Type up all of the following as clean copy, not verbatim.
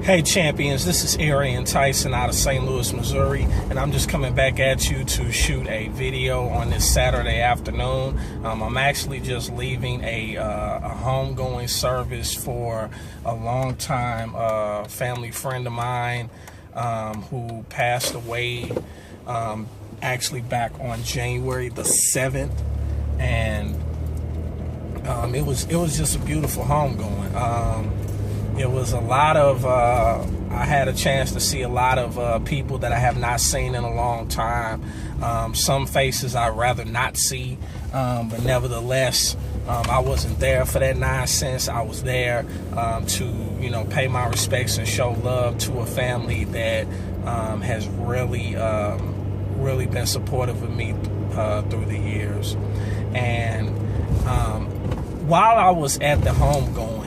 Hey champions, this is Arian Tyson out of St. Louis, Missouri, and I'm just coming back at you to shoot a video on this Saturday afternoon. I'm actually just leaving a homegoing service for a longtime family friend of mine who passed away actually back on January the 7th, and it was just a beautiful homegoing. It was a lot of, I had a chance to see a lot of people that I have not seen in a long time. Some faces I'd rather not see, but nevertheless, I wasn't there for that nonsense. I was there to, pay my respects and show love to a family that has really been supportive of me through the years. And while I was at the homegoing,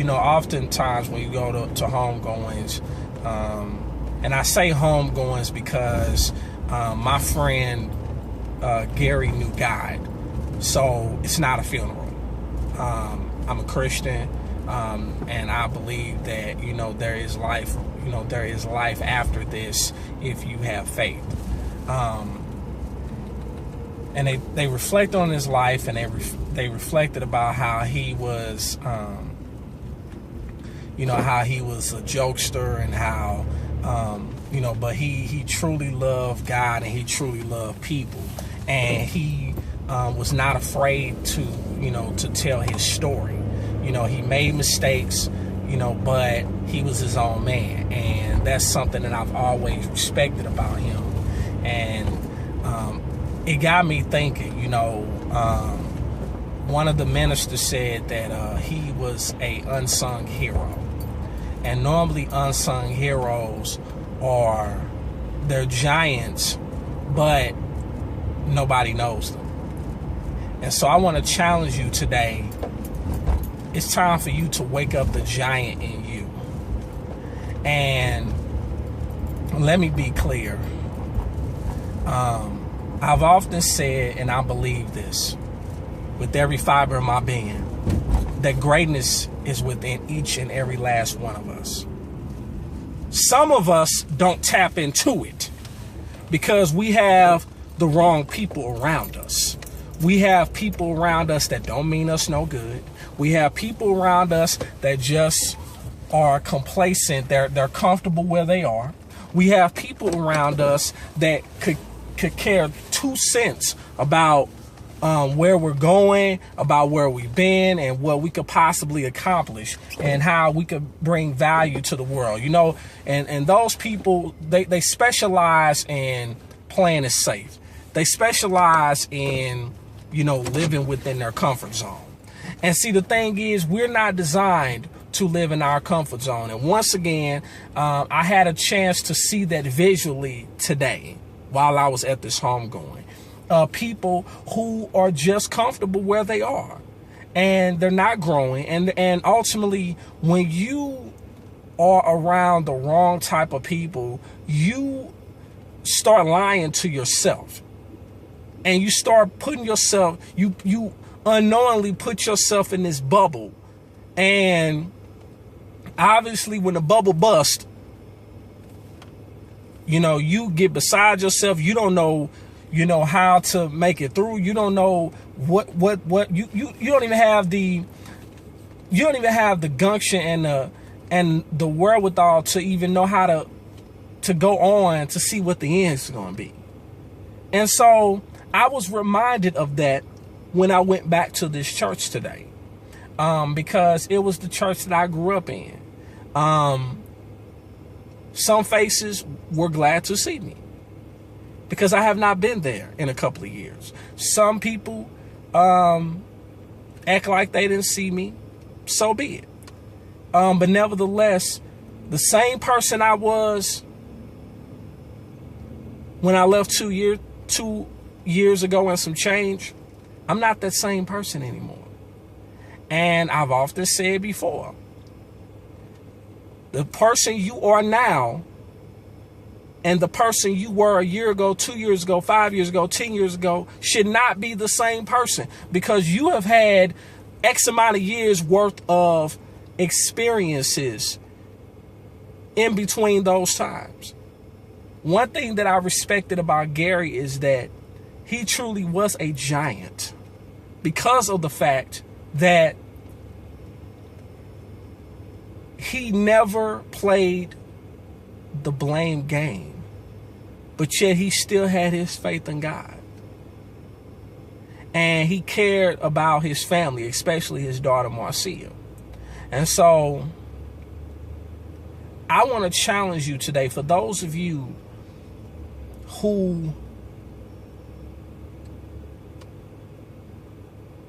oftentimes when you go to homegoings, and I say homegoings because my friend Gary knew God, so it's not a funeral. I'm a Christian, and I believe that there is life. There is life after this if you have faith. And they reflect on his life, and they reflected about how he was. How he was a jokester, and how, but he truly loved God, and he truly loved people, and he was not afraid to tell his story. He made mistakes, but he was his own man, and that's something that I've always respected about him. And it got me thinking, one of the ministers said that he was a unsung hero. And normally unsung heroes they're giants, but nobody knows them. And so I want to challenge you today. It's time for you to wake up the giant in you. And let me be clear. I've often said, and I believe this with every fiber of my being, that greatness is within each and every last one of us. Some of us don't tap into it because we have the wrong people around us. We have people around us that don't mean us no good. We have people around us that just are complacent. They're comfortable where they are. We have people around us that could care 2 cents about where we're going, about where we've been, and what we could possibly accomplish, and how we could bring value to the world. And those people, they specialize in playing it safe. They specialize in, living within their comfort zone. And see, the thing is, we're not designed to live in our comfort zone. And once again, I had a chance to see that visually today while I was at this homegoing. People who are just comfortable where they are, and they're not growing. And ultimately, when you are around the wrong type of people, you start lying to yourself, and you start putting yourself, you unknowingly put yourself in this bubble. And obviously when the bubble busts, you get beside yourself. You don't know how to make it through. You don't know what you don't even have the gumption and the wherewithal to even know how to go on to see what the end is going to be. And so I was reminded of that when I went back to this church today, because it was the church that I grew up in. Some faces were glad to see me, because I have not been there in a couple of years. Some people act like they didn't see me. So be it. But nevertheless, the same person I was when I left 2 years ago and some change, I'm not that same person anymore. And I've often said before, the person you are now and the person you were a year ago, 2 years ago, 5 years ago, 10 years ago should not be the same person, because you have had X amount of years worth of experiences in between those times. One thing that I respected about Gary is that he truly was a giant because of the fact that he never played the blame game, but yet he still had his faith in God. And he cared about his family, especially his daughter, Marcia. And so I want to challenge you today, for those of you who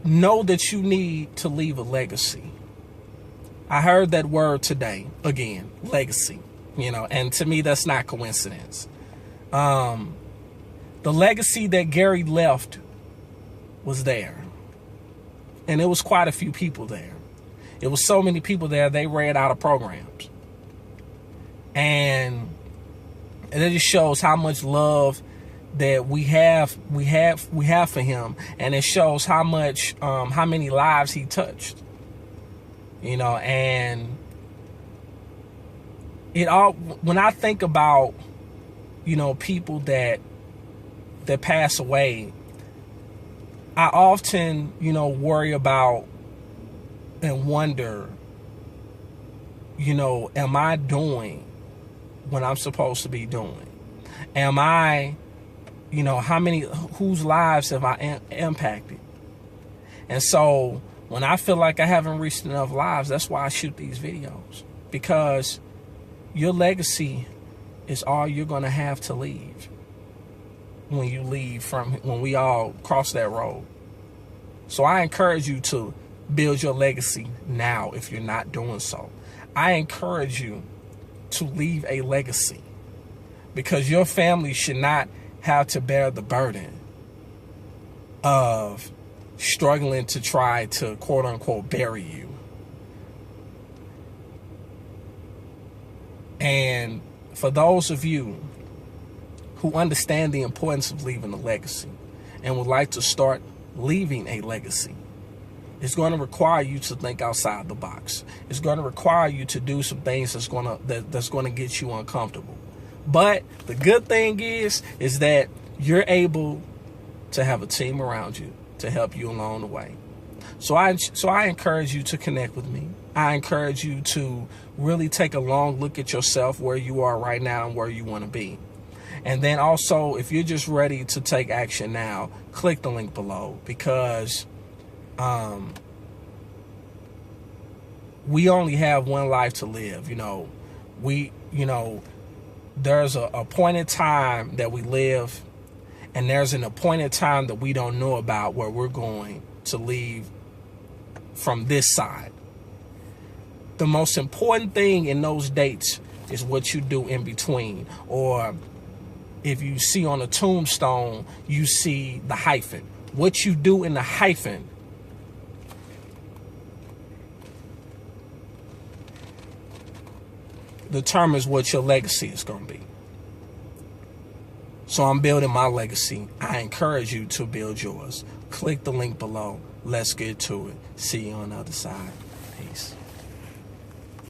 know that you need to leave a legacy. I heard that word today, again, legacy, and to me, that's not coincidence. The legacy that Gary left was there. And it was quite a few people there. It was so many people there, they ran out of programs. And it just shows how much love that we have for him. And it shows how much, how many lives he touched. And it all, when I think about, people that pass away, I often, worry about and wonder, am I doing what I'm supposed to be doing? Am I, whose lives have I impacted? And so when I feel like I haven't reached enough lives, that's why I shoot these videos, because your legacy is all you're going to have to leave when we all cross that road. So I encourage you to build your legacy now if you're not doing so. I encourage you to leave a legacy, because your family should not have to bear the burden of struggling to try to, quote unquote, bury you. And for those of you who understand the importance of leaving a legacy and would like to start leaving a legacy, it's going to require you to think outside the box. It's going to require you to do some things that's going to get you uncomfortable. But the good thing is that you're able to have a team around you to help you along the way. So I encourage you to connect with me. I encourage you to really take a long look at yourself, where you are right now and where you want to be. And then also, if you're just ready to take action now, click the link below, because we only have one life to live. There's a appointed time that we live, and there's an appointed time that we don't know about, where we're going to leave from this side. The most important thing in those dates is what you do in between. Or if you see on a tombstone, you see the hyphen. What you do in the hyphen determines what your legacy is going to be. So I'm building my legacy. I encourage you to build yours. Click the link below. Let's get to it. See you on the other side. Peace.